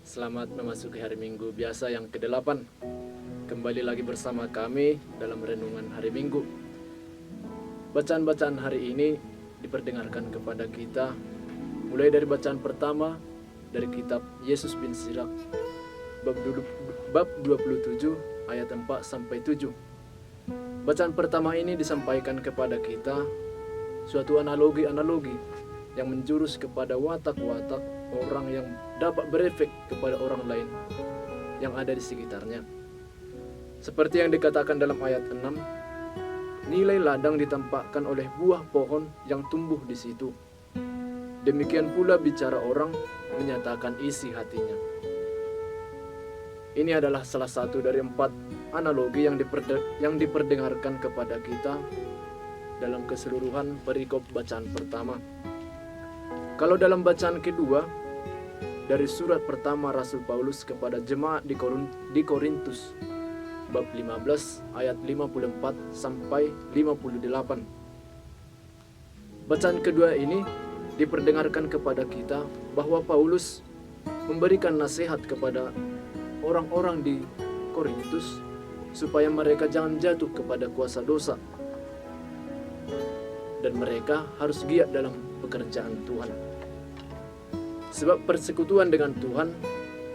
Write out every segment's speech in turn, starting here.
Selamat memasuki hari Minggu biasa yang ke-8. Kembali lagi bersama kami dalam renungan hari Minggu. Bacaan-bacaan hari ini diperdengarkan kepada kita mulai dari bacaan pertama dari kitab Yesus bin Sirak bab 27 ayat 4 sampai 7. Bacaan pertama ini disampaikan kepada kita suatu analogi-analogi yang menjurus kepada watak-watak orang yang dapat berefek kepada orang lain yang ada di sekitarnya. Seperti yang dikatakan dalam ayat 6, nilai ladang ditampakkan oleh buah pohon yang tumbuh di situ. Demikian pula bicara orang menyatakan isi hatinya. Ini adalah salah satu dari 4 analogi yang diperdengarkan kepada kita dalam keseluruhan perikop bacaan pertama. Kalau dalam bacaan kedua, dari surat pertama Rasul Paulus kepada jemaat di Korintus, bab 15 ayat 54 sampai 58. Bacaan kedua ini diperdengarkan kepada kita bahwa Paulus memberikan nasihat kepada orang-orang di Korintus supaya mereka jangan jatuh kepada kuasa dosa dan mereka harus giat dalam pekerjaan Tuhan. Sebab persekutuan dengan Tuhan,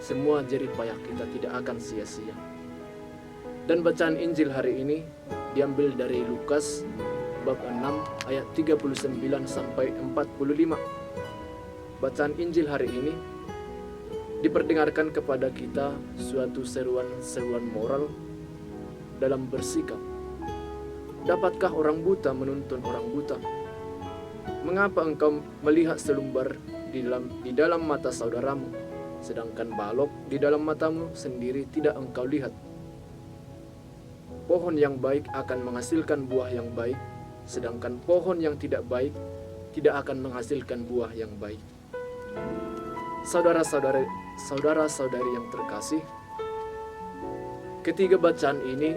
semua jerih payah kita tidak akan sia-sia. Dan bacaan Injil hari ini diambil dari Lukas bab 6 ayat 39 sampai 45. Bacaan Injil hari ini diperdengarkan kepada kita suatu seruan-seruan moral dalam bersikap. Dapatkah orang buta menuntun orang buta? Mengapa engkau melihat selumbar di dalam mata saudaramu, sedangkan balok di dalam matamu sendiri tidak engkau lihat? Pohon yang baik akan menghasilkan buah yang baik, sedangkan pohon yang tidak baik tidak akan menghasilkan buah yang baik. Saudara-saudari yang terkasih, ketiga bacaan ini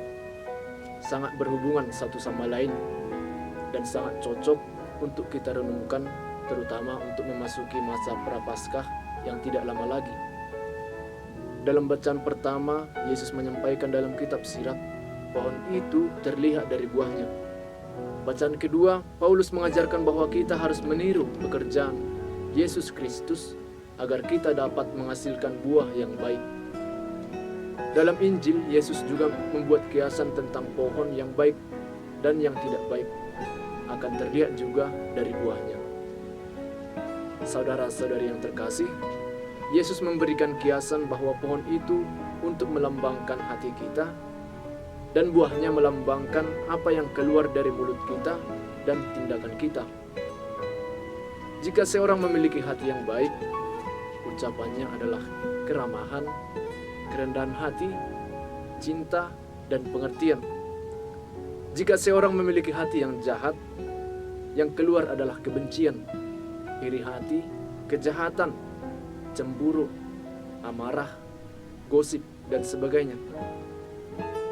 sangat berhubungan satu sama lain dan sangat cocok untuk kita renungkan, terutama untuk memasuki masa Prapaskah yang tidak lama lagi. Dalam bacaan pertama, Yesus menyampaikan dalam kitab Sirak, pohon itu terlihat dari buahnya. Bacaan kedua, Paulus mengajarkan bahwa kita harus meniru pekerjaan Yesus Kristus agar kita dapat menghasilkan buah yang baik. Dalam Injil, Yesus juga membuat kiasan tentang pohon yang baik dan yang tidak baik akan terlihat juga dari buahnya. Saudara-saudari yang terkasih, Yesus memberikan kiasan bahwa pohon itu untuk melambangkan hati kita dan buahnya melambangkan apa yang keluar dari mulut kita dan tindakan kita. Jika seorang memiliki hati yang baik, ucapannya adalah keramahan, kerendahan hati, cinta, dan pengertian. Jika seorang memiliki hati yang jahat, yang keluar adalah kebencian, iri hati, kejahatan, cemburu, amarah, gosip, dan sebagainya.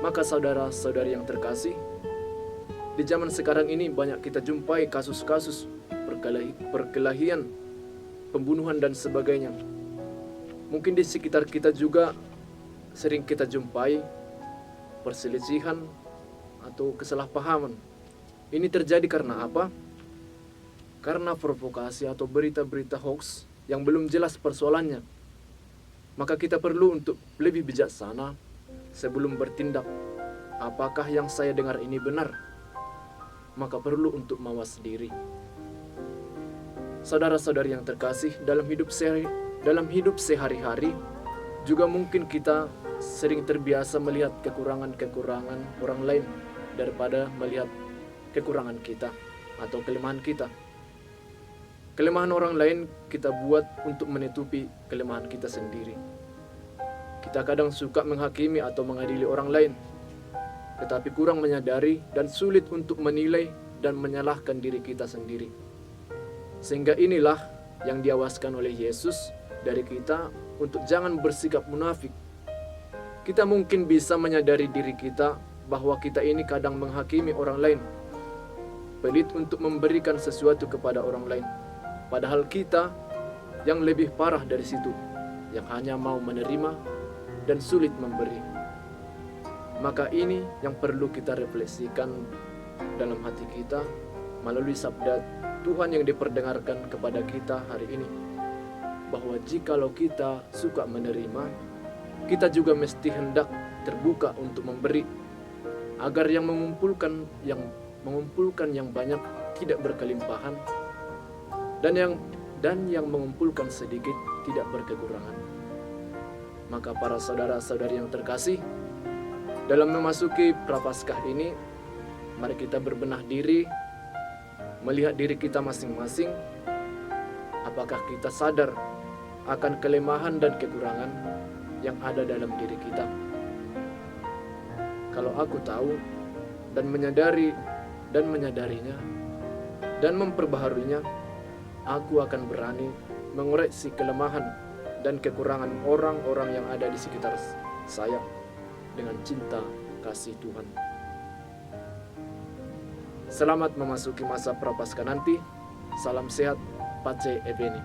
Maka saudara-saudari yang terkasih, di zaman sekarang ini banyak kita jumpai kasus-kasus perkelahian, pembunuhan, dan sebagainya. Mungkin di sekitar kita juga sering kita jumpai perselisihan atau kesalahpahaman. Ini terjadi karena apa? Karena provokasi atau berita-berita hoax yang belum jelas persoalannya. Maka kita perlu untuk lebih bijaksana sebelum bertindak. Apakah yang saya dengar ini benar? Maka perlu untuk mawas diri. Saudara-saudari yang terkasih, dalam hidup sehari-hari juga mungkin kita sering terbiasa melihat kekurangan-kekurangan orang lain daripada melihat kekurangan kita atau kelemahan kita. Kelemahan orang lain kita buat untuk menutupi kelemahan kita sendiri. Kita kadang suka menghakimi atau mengadili orang lain, tetapi kurang menyadari dan sulit untuk menilai dan menyalahkan diri kita sendiri. Sehingga inilah yang diawaskan oleh Yesus dari kita untuk jangan bersikap munafik. Kita mungkin bisa menyadari diri kita bahwa kita ini kadang menghakimi orang lain. pelit untuk memberikan sesuatu kepada orang lain. Padahal kita yang lebih parah dari situ, yang hanya mau menerima dan sulit memberi. Maka ini yang perlu kita refleksikan dalam hati kita melalui sabda Tuhan yang diperdengarkan kepada kita hari ini. Bahwa jikalau kita suka menerima, kita juga mesti hendak terbuka untuk memberi, agar yang mengumpulkan yang banyak tidak berkelimpahan, dan yang mengumpulkan sedikit tidak berkekurangan. Maka para saudara-saudari yang terkasih, dalam memasuki Prapaskah ini, mari kita berbenah diri, melihat diri kita masing-masing. Apakah kita sadar akan kelemahan dan kekurangan yang ada dalam diri kita? Kalau aku tahu dan menyadarinya dan memperbaharuinya, aku akan berani mengoreksi kelemahan dan kekurangan orang-orang yang ada di sekitar saya dengan cinta kasih Tuhan. Selamat memasuki masa Prapaskah nanti. Salam sehat, Pace Ebeni.